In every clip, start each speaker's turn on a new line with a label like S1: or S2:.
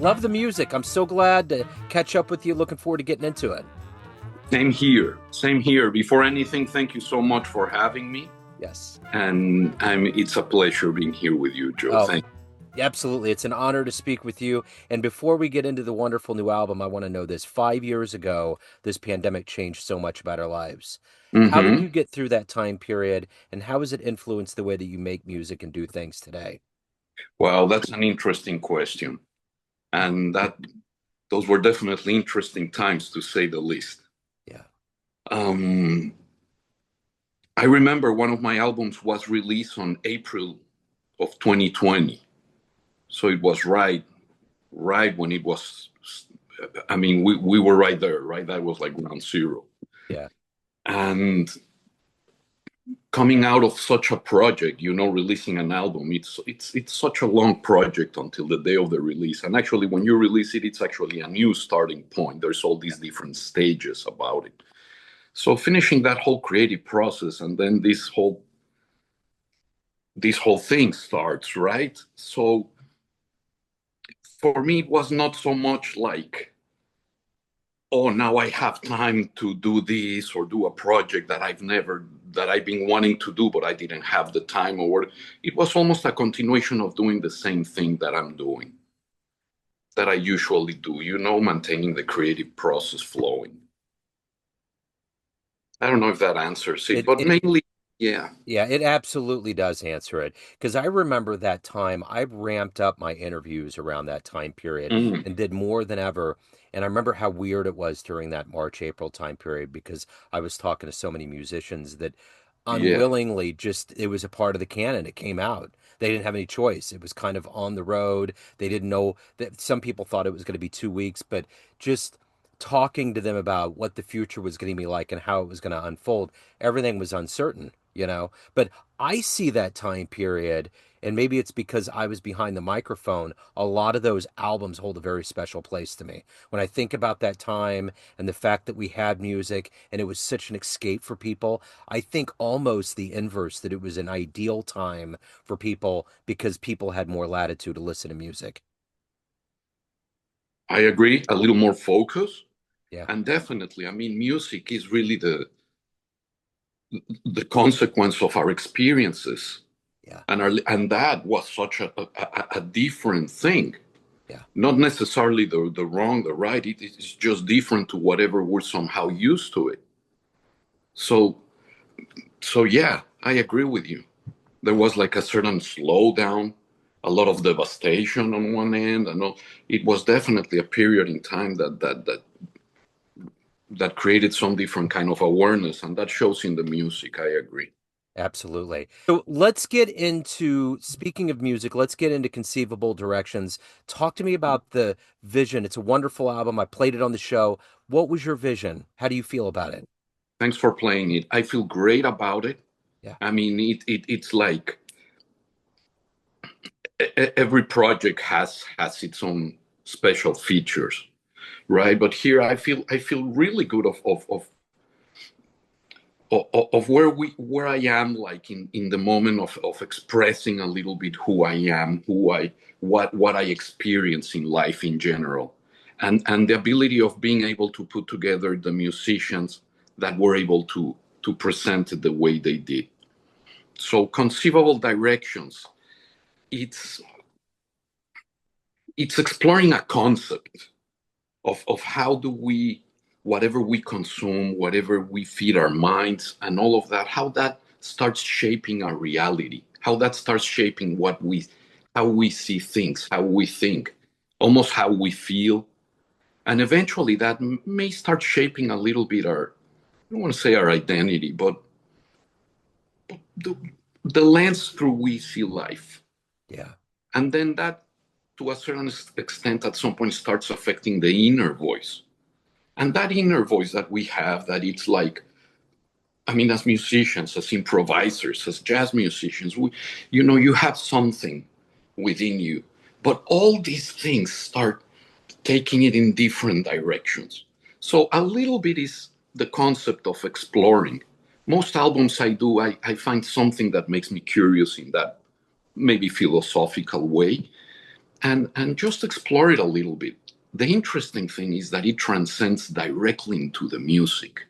S1: Love the music. I'm so glad to catch up with you. Looking forward to getting into it.
S2: Same here. Same here. Before anything, thank you so much for having me.
S1: Yes.
S2: And it's a pleasure being here with you, Joe.
S1: Oh,
S2: Thank
S1: absolutely. It's an honor to speak with you. And before we get into the wonderful new album, I want to know this. 5 years ago, this pandemic changed so much about our lives.
S2: you.
S1: How did you get through that time period, and how has it influenced the way that you make music and do things today?
S2: Well, that's an interesting question. And those were definitely interesting times, to say the least.
S1: Yeah.
S2: Um, I remember one of my albums was released on April of 2020. So it was right when it was, I mean, we were right there, right? That was like ground zero.
S1: Yeah.
S2: And coming out of such a project, releasing an album, it's such a long project until the day of the release. And actually, when you release it, it's actually a new starting point. There's all these different stages about it. So finishing that whole creative process, and then this whole thing starts, right? So for me, it was not so much like, oh, now I have time to do this or do a project that I've been wanting to do, but I didn't have the time. Or it was almost a continuation of doing the same thing that I'm doing, that I usually do, maintaining the creative process flowing. I don't know if that answers it,
S1: It,
S2: but
S1: it
S2: mainly, yeah.
S1: Yeah, it absolutely does answer it. Because I remember that time, I ramped up my interviews around that time period
S2: Mm,
S1: and did more than ever. And I remember how weird it was during that March, April time period because I was talking to so many musicians that
S2: yeah.
S1: unwillingly just it was a part of the canon. It came out. They didn't have any choice. It was kind of on the road. They didn't know that some people thought it was going to be 2 weeks, but just talking to them about what the future was going to be like and how it was going to unfold, everything was uncertain. But I see that time period, and maybe it's because I was behind the microphone. A lot of those albums hold a very special place to me. When I think about that time and the fact that we had music and it was such an escape for people, I think almost the inverse, that it was an ideal time for people because people had more latitude to listen to music.
S2: I agree. A little more focus.
S1: Yeah,
S2: And definitely, I mean, music is really the consequence of our experiences.
S1: yeah,
S2: And that was such a different thing.
S1: yeah.
S2: Not necessarily the wrong, the right. It's just different to whatever we're somehow used to it. So yeah, I agree with you. There was like a certain slowdown, a lot of devastation on one end, and all. It was definitely a period in time that created some different kind of awareness, and that shows in the music. I agree.
S1: Absolutely. So let's get into, speaking of music, let's get into Conceivable Directions. Talk to me about the vision. It's a wonderful album. I played it on the show. What was your vision? How do you feel about it?
S2: Thanks for playing it. I feel great about it.
S1: Yeah.
S2: I mean, it's like every project has its own special features, right? But here I feel really good of where I am, like in the moment of expressing a little bit who I am, what I experience in life in general, and the ability of being able to put together the musicians that were able to present it the way they did. So Conceivable Directions, it's it's exploring a concept of how do we, whatever we consume, whatever we feed our minds and all of that, how that starts shaping our reality, how that starts shaping how we see things, how we think, almost how we feel. And eventually that may start shaping a little bit I don't want to say our identity, but the, the lens through we see life.
S1: Yeah.
S2: And then that, to a certain extent, at some point starts affecting the inner voice. And that inner voice that we have, that it's like, I mean, as musicians, as improvisers, as jazz musicians, you have something within you. But all these things start taking it in different directions. So a little bit is the concept of exploring. Most albums I do, I find something that makes me curious in that maybe philosophical way. and just explore it a little bit. The interesting thing is that it transcends directly into the music,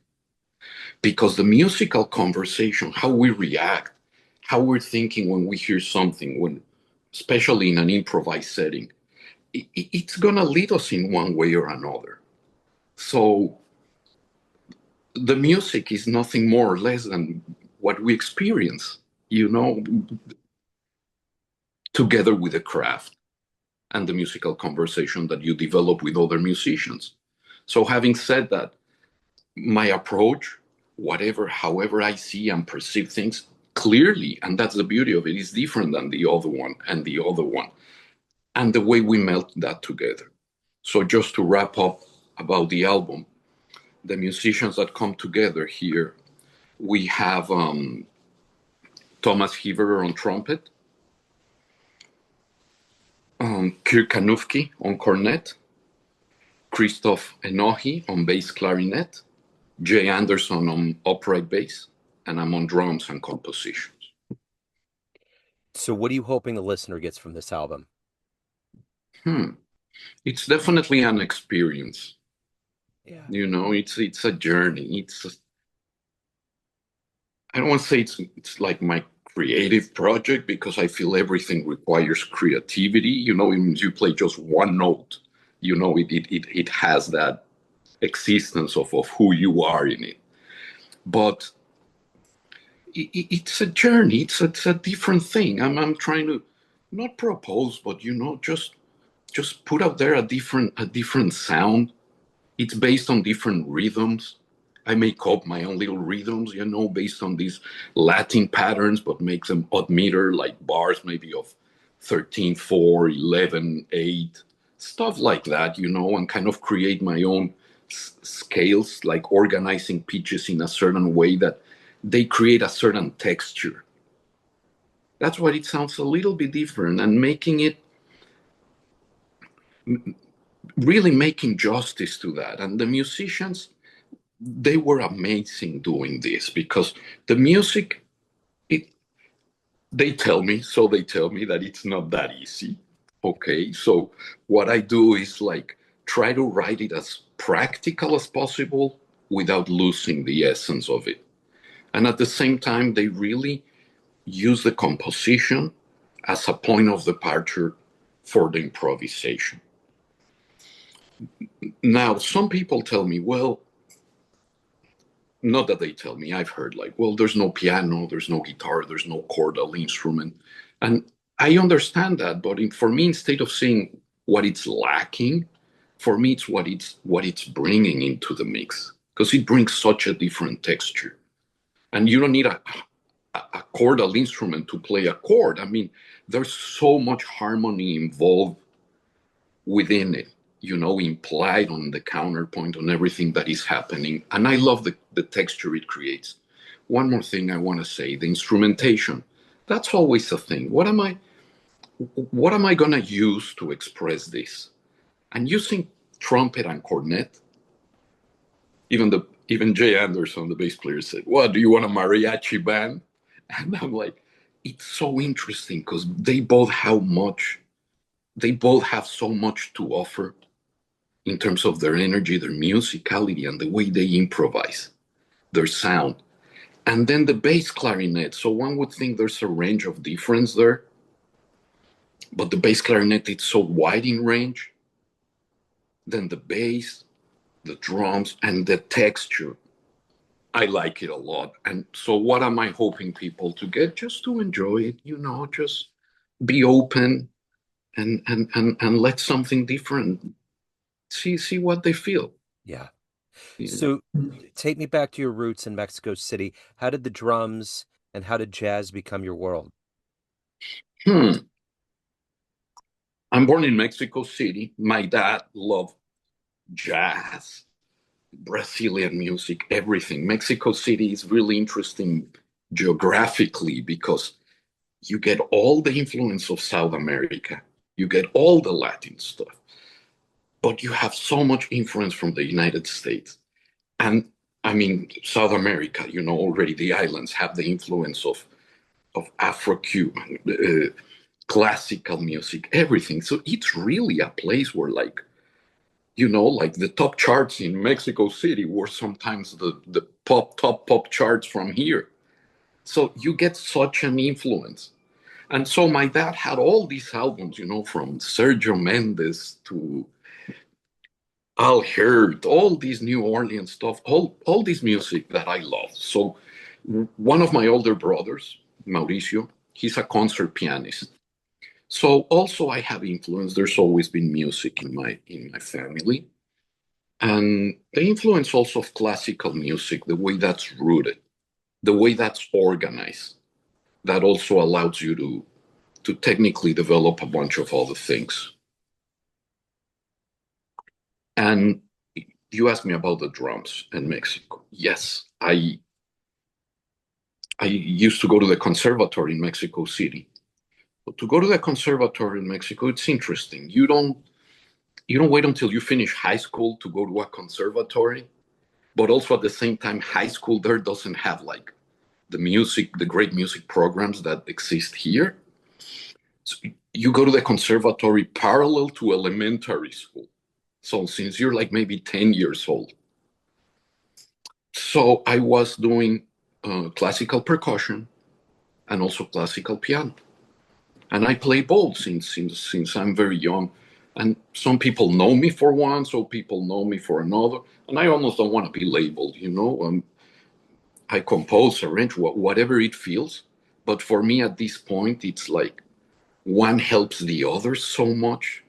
S2: because the musical conversation, how we react, how we're thinking when we hear something, when especially in an improvised setting, it's going to lead us in one way or another. So the music is nothing more or less than what we experience, you know, together with the craft and the musical conversation that you develop with other musicians. So, having said that, my approach, whatever, however I see and perceive things clearly, and that's the beauty of it, is different than the other one and the other one, and the way we melt that together. So, just to wrap up about the album, the musicians that come together here, we have Thomas Heaver on trumpet, Kirk Kanufki on cornet, Christoph Enohi on bass clarinet, Jay Anderson on upright bass, and I'm on drums and compositions.
S1: So, what are you hoping the listener gets from this album?
S2: Hmm. It's definitely an experience.
S1: Yeah.
S2: You know, it's a journey. I don't want to say it's like my creative project, because I feel everything requires creativity. You know, even if you play just one note, you know, it has that existence of who you are in it. But it's a journey. It's a different thing. I'm trying to not propose, but you know, just put out there a different sound. It's based on different rhythms. I make up my own little rhythms, you know, based on these Latin patterns, but make them odd meter, like bars maybe of 13, 4, 11, 8, stuff like that, you know, and kind of create my own scales, like organizing pitches in a certain way that they create a certain texture. That's why it sounds a little bit different, and making it really making justice to that. And the musicians, they were amazing doing this, because the music, it they tell me that it's not that easy. Okay, so what I do is like try to write it as practical as possible without losing the essence of it. And at the same time, they really use the composition as a point of departure for the improvisation. Now, some people tell me, well, not that they tell me, I've heard like, well, there's no piano, there's no guitar, there's no chordal instrument. And I understand that, but for me, instead of saying what it's lacking, for me, it's what it's bringing into the mix, because it brings such a different texture. And you don't need a chordal instrument to play a chord. I mean, there's so much harmony involved within it, you know, implied on the counterpoint, on everything that is happening. And I love the texture it creates. One more thing I want to say, the instrumentation. That's always a thing. What am I gonna use to express this? And using trumpet and cornet, even Jay Anderson, the bass player, said, "What, do you want a mariachi band?" And I'm like, it's so interesting, because they both have so much to offer in terms of their energy, their musicality, and the way they improvise, their sound. And then the bass clarinet. So one would think there's a range of difference there, but the bass clarinet is so wide in range. Then the bass, the drums, and the texture. I like it a lot. And so, what am I hoping people to get? Just to enjoy it, you know, just be open and let something different see what they feel.
S1: Yeah.
S2: You
S1: So, take me back to your roots in Mexico City. How did the drums and how did jazz become your world?
S2: know? I'm born in Mexico City. My dad loved jazz, Brazilian music, everything. Mexico City is really interesting geographically, because you get all the influence of South America, you get all the Latin stuff, but you have so much influence from the United States. And I mean, South America, you know, already the islands have the influence of Afro Cuban. classical music, everything. So it's really a place where, like, like the top charts in Mexico City were sometimes the top pop charts from here. So you get such an influence. And so my dad had all these albums, from Sergio Mendes to Al Hirt, all these New Orleans stuff, all this music that I love. So one of my older brothers, Mauricio, he's a concert pianist. So also I have influence. There's always been music in my family. And the influence also of classical music, the way that's rooted, the way that's organized, that also allows you to technically develop a bunch of other things. And you asked me about the drums in Mexico. Yes, I used to go to the conservatory in Mexico City. But to go to the conservatory in Mexico, it's interesting. You don't wait until you finish high school to go to a conservatory, but also at the same time, high school there doesn't have like the great music programs that exist here. So you go to the conservatory parallel to elementary school. So since you're like maybe 10 years old. So I was doing classical percussion and also classical piano. And I play both since I'm very young. And some people know me for one, so people know me for another. And I almost don't want to be labeled. I compose, arrange, whatever it feels. But for me at this point, it's like one helps the other so much.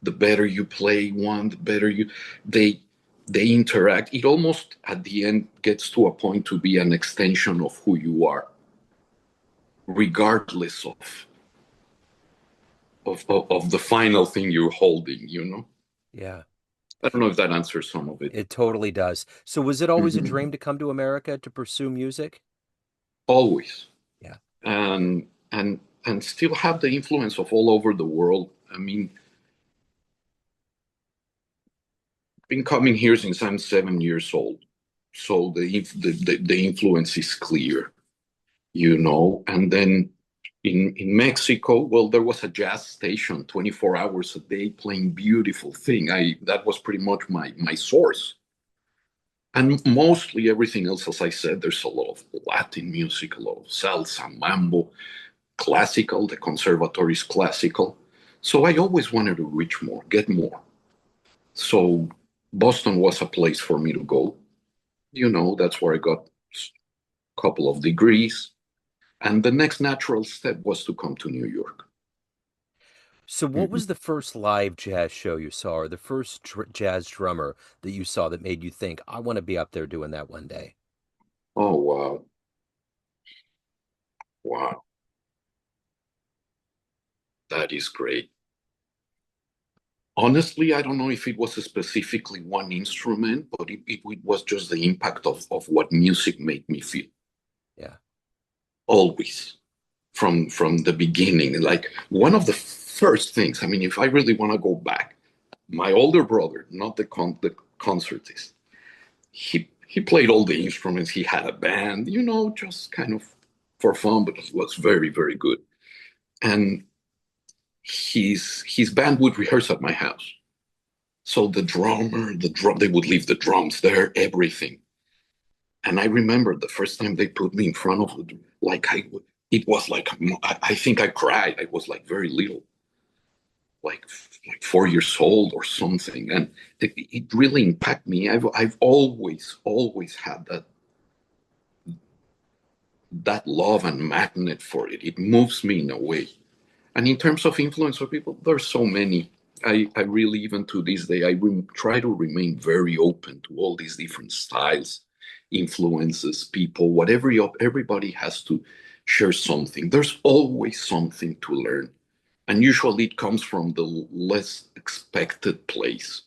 S2: The better you play one, the better they they interact. It almost at the end gets to a point to be an extension of who you are, regardless of the final thing you're holding.
S1: Yeah,
S2: I don't know if that answers some of it.
S1: it totally does. So was it always a
S2: Mhm.
S1: dream to come to America to pursue music?
S2: Always.
S1: Yeah.
S2: And still have the influence of all over the world. I mean, been coming here since I'm 7 years old. So the influence is clear. And then in Mexico, well, there was a jazz station 24 hours a day playing beautiful thing. That was pretty much my source. And mostly everything else, as I said, there's a lot of Latin music, a lot of salsa, mambo, classical. The conservatory is classical. So I always wanted to reach more, get more. So Boston was a place for me to go. That's where I got a couple of degrees. And the next natural step was to come to New York.
S1: So what
S2: Mhm.
S1: was the first live jazz show you saw, or the first jazz drummer that you saw that made you think, I want to be up there doing that one day?
S2: Oh, wow. Wow. That is great. Honestly, I don't know if it was specifically one instrument, but it was just the impact of what music made me feel.
S1: Yeah.
S2: Always. From the beginning. Like one of the first things, I mean, if I really want to go back, my older brother, not the concertist, he played all the instruments. He had a band, just kind of for fun, but he was very, very good. And his band would rehearse at my house. So the drummer, they would leave the drums there, everything. And I remember the first time they put me in front of it, it was like I think I cried. I was like very little, like 4 years old or something, and it really impacted me. I've always had that love and magnet for it. It moves me in a way. And in terms of influence of people, there's so many. I really, even to this day, try to remain very open to all these different styles, influences, people, whatever everybody has to share something. There's always something to learn. And usually it comes from the less expected place,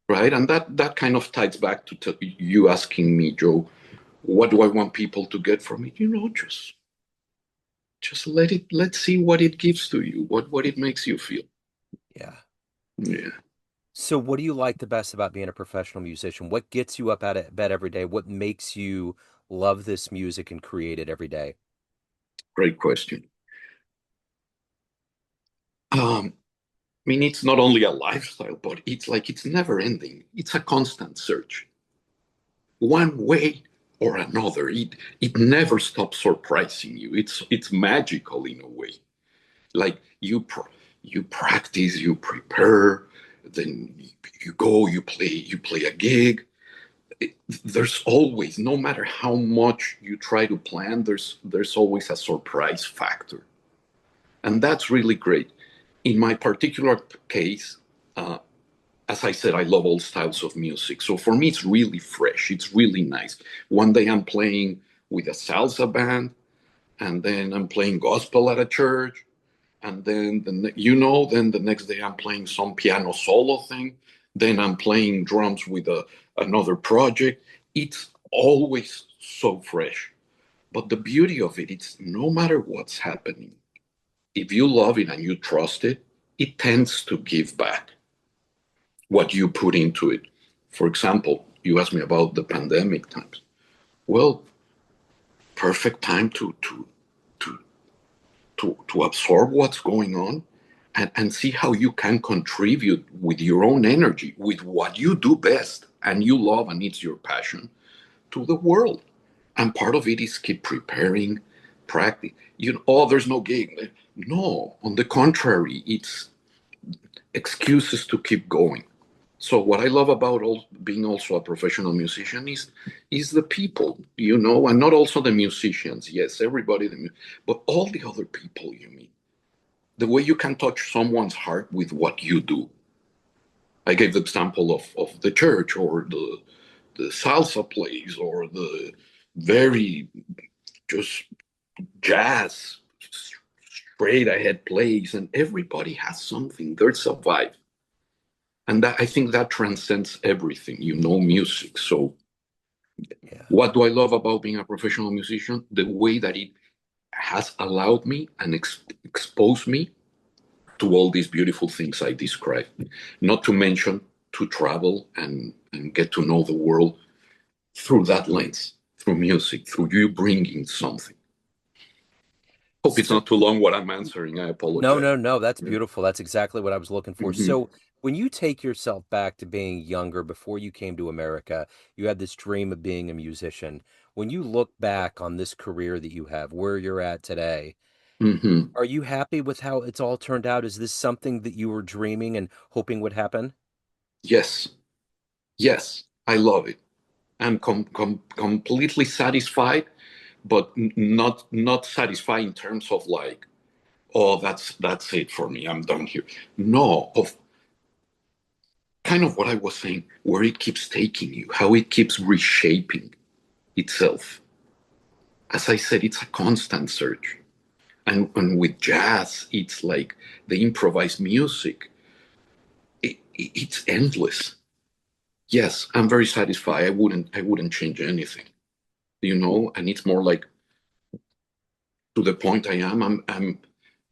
S2: right? And that kind of ties back to you asking me, Joe, what do I want people to get from it? Just let's see what it gives to you, what it makes you feel.
S1: Yeah.
S2: Yeah,
S1: So what do you like the best about being a professional musician? What gets you up out of bed every day? What makes you love this music and create it every day?
S2: great question. I mean, it's not only a lifestyle, but it's like it's never ending. It's a constant search, one way or another. It never stops surprising you. It's magical in a way. Like you practice, you prepare, then you go, you play a gig. There's always, no matter how much you try to plan, there's always a surprise factor, and that's really great. In my particular case, uh, as I said, I love all styles of music. So for me, it's really fresh. It's really nice. One day I'm playing with a salsa band, and then I'm playing gospel at a church, and then then the next day I'm playing some piano solo thing. Then I'm playing drums with another project. It's always so fresh. But the beauty of it, it's no matter what's happening, if you love it and you trust it, it tends to give back what you put into it. For example, you asked me about the pandemic times. Well, perfect time to to absorb what's going on and see how you can contribute with your own energy, with what you do best and you love and it's your passion to the world. And part of it is keep preparing, practice. Oh, there's no gig. No, on the contrary, it's excuses to keep going. So what I love about being also a professional musician is the people, and not also the musicians. Yes, everybody, but all the other people you meet. The way you can touch someone's heart with what you do. I gave the example of the church or the salsa plays or the very just jazz straight ahead plays, and everybody has something. There's a vibe, and that, I think that transcends everything. Music. So
S1: Yeah.
S2: what do I love about being a professional musician? The way that it has allowed me and exposed me to all these beautiful things I described. Not to mention to travel and get to know the world through that lens, through music, through you bringing something. Hope it's
S1: So
S2: not too long what I'm answering. I
S1: no,
S2: apologize.
S1: no, no. That's
S2: Yeah.
S1: beautiful. That's exactly what I was looking for.
S2: Mm-hmm.
S1: So, when you take yourself back to being younger, before you came to America, you had this dream of being a musician. When you look back on this career that you have, where you're at today,
S2: Mm-hmm.
S1: are you happy with how it's all turned out? Is this something that you were dreaming and hoping would happen?
S2: Yes, yes, I love it. I'm completely satisfied, but not satisfied in terms of like, oh, that's it for me. I'm done here. No, of kind of what I was saying, where it keeps taking you, how it keeps reshaping itself. As I said, it's a constant search. And with jazz, it's like the improvised music. It's endless. Yes, I'm very satisfied. I wouldn't change anything. And it's more like to the point I am.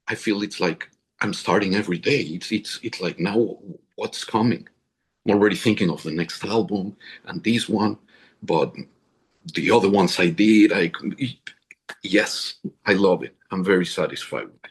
S2: I feel it's like I'm starting every day. It's like now what's coming. I'm already thinking of the next album and this one, but the other ones I did, yes, I love it. I'm very satisfied with it.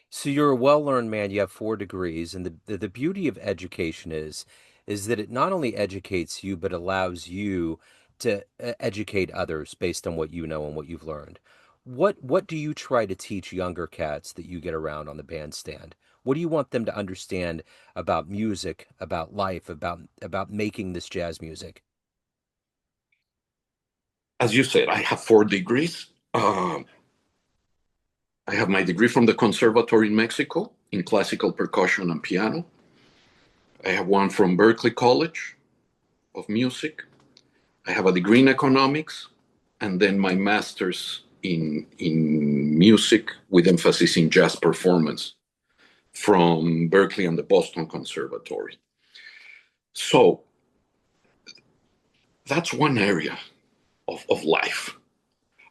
S1: So you're a well-learned man. You have 4 degrees, and the beauty of education is that it not only educates you, but allows you to educate others based on what you know and what you've learned. What do you try to teach younger cats that you get around on the bandstand? What do you want them to understand about music, about life, about making this jazz music?
S2: As you said, I have 4 degrees. I have my degree from the Conservatory in Mexico in classical percussion and piano. I have one from Berklee College of Music. I have a degree in economics, and then my master's in music with emphasis in jazz performance from Berklee and the Boston Conservatory. So that's one area of life,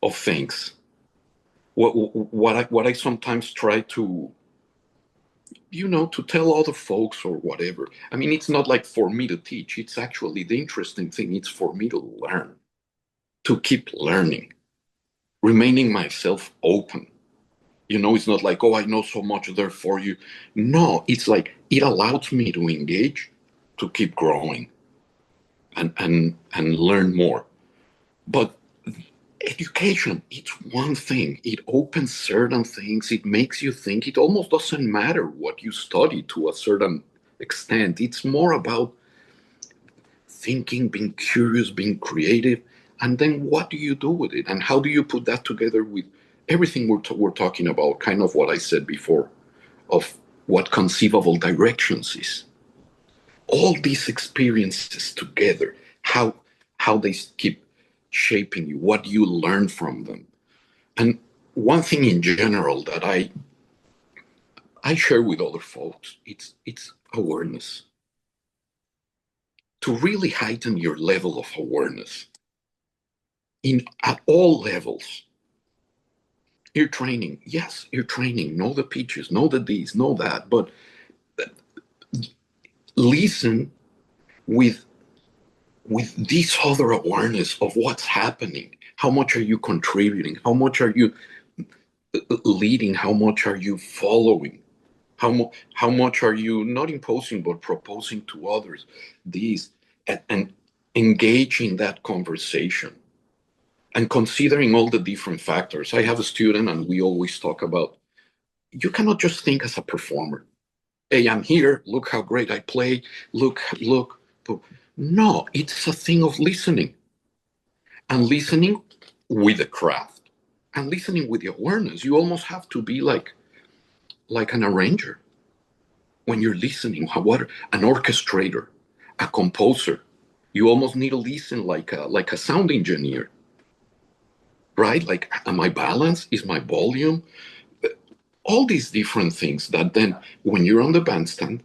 S2: of things. What I sometimes try to tell other folks or whatever. I mean, it's not like for me to teach. It's actually the interesting thing. It's for me to learn, to keep learning, remaining myself open. It's not like, oh, I know so much, therefore you. No, it's like it allows me to engage, to keep growing and learn more. But education, it's one thing. It opens certain things. It makes you think. It almost doesn't matter what you study to a certain extent. It's more about thinking, being curious, being creative, and then what do you do with it, and how do you put that together with everything we're talking about? Kind of what I said before of what conceivable directions is. All these experiences together, how they keep shaping you, what you learn from them. And one thing in general that I share with other folks, it's awareness. To really heighten your level of awareness in at all levels. You're training, yes, you're training. Know the pitches, know the these, know that, but listen with this other awareness of what's happening. How much are you contributing? How much are you leading? How much are you following? How much are you not imposing but proposing to others? These and engage in that conversation and considering all the different factors. I have a student, and we always talk about you cannot just think as a performer. Hey, I'm here. Look how great I play. Look. No, it's a thing of listening and listening with the craft and listening with the awareness. You almost have to be like an arranger when you're listening. What an orchestrator, a composer. You almost need to listen like a sound engineer, right? Like, am I balanced? Is my volume? All these different things that then, when you're on the bandstand,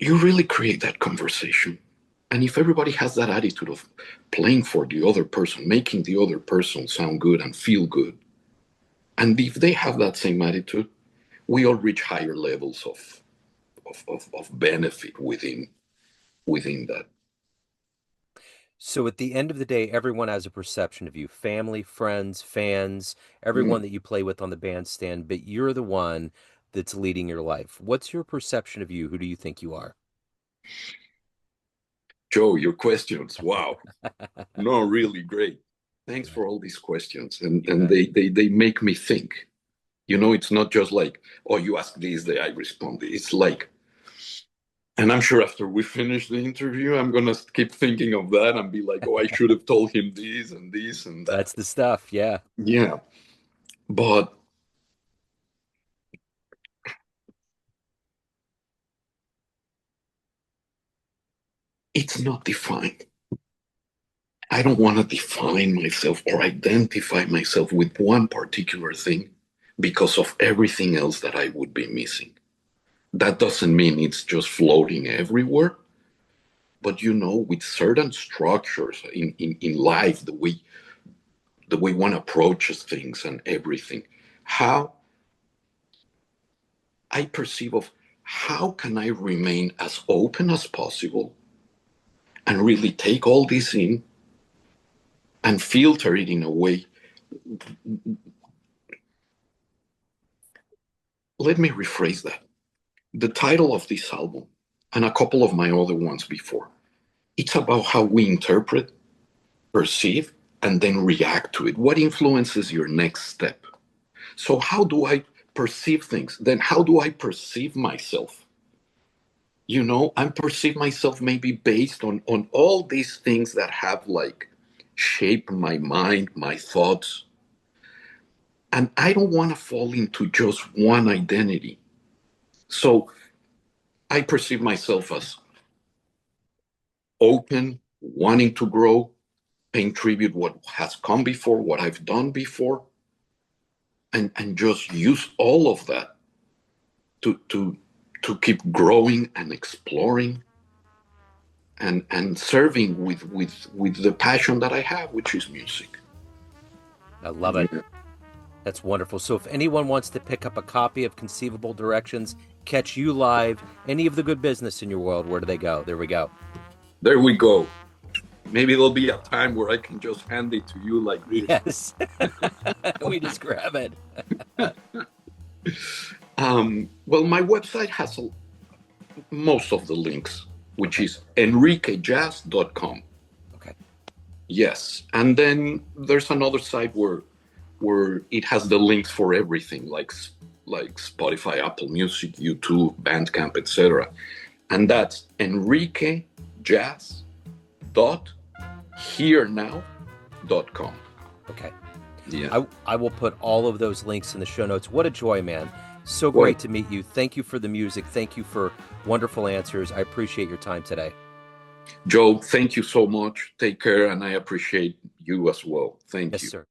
S2: you really create that conversation. And if everybody has that attitude of playing for the other person, making the other person sound good and feel good, and if they have that same attitude, we all reach higher levels of benefit within that.
S1: So at the end of the day, everyone has a perception of you, family, friends, fans, everyone
S2: Mm.
S1: that you play with on the bandstand, but you're the one that's leading your life. What's your perception of you? Who do you think you are?
S2: Joe, your questions, wow, no, really great. Thanks
S1: Good.
S2: for all these questions, and
S1: Good.
S2: they make me think. It's not just like, oh, you ask this, I respond. It's like, and I'm sure after we finish the interview, I'm gonna keep thinking of that and be like, oh, I should have told him this and that.
S1: That's the stuff. Yeah.
S2: Yeah, but it's not defined. I don't want to define myself or identify myself with one particular thing because of everything else that I would be missing. That doesn't mean it's just floating everywhere, but with certain structures in life, the way one approaches things and everything, how I perceive of how can I remain as open as possible and really take all this in and filter it in a way. Let me rephrase that. The title of this album and a couple of my other ones before, it's about how we interpret, perceive, and then react to it. What influences your next step? So how do I perceive things? Then how do I perceive myself? I perceive myself maybe based on all these things that have like shaped my mind, my thoughts. And I don't want to fall into just one identity. So I perceive myself as open, wanting to grow, paying tribute what has come before, what I've done before, and just use all of that to keep growing and exploring and serving with the passion that I have, which is music.
S1: I love it.
S2: Yeah.
S1: That's wonderful. So if anyone wants to pick up a copy of Conceivable Directions, catch you live, any of the good business in your world, where do they go? There we go.
S2: There we go. Maybe there'll be a time where I can just hand it to you like this.
S1: Yes. We just grab it.
S2: Well, my website has most of the links, which
S1: Okay.
S2: is enriquejazz.com.
S1: Okay.
S2: Yes, and then there's another site where it has the links for everything, like Spotify, Apple Music, YouTube, Bandcamp, etc. And that's enriquejazz.herenow.com.
S1: Okay.
S2: Yeah.
S1: I will put all of those links in the show notes. What a joy, man. So
S2: Well,
S1: great to meet you. Thank you for the music. Thank you for wonderful answers. I appreciate your time today.
S2: Joe, thank you so much. Take care, and I appreciate you as well. Thank
S1: Yes,
S2: you.
S1: sir.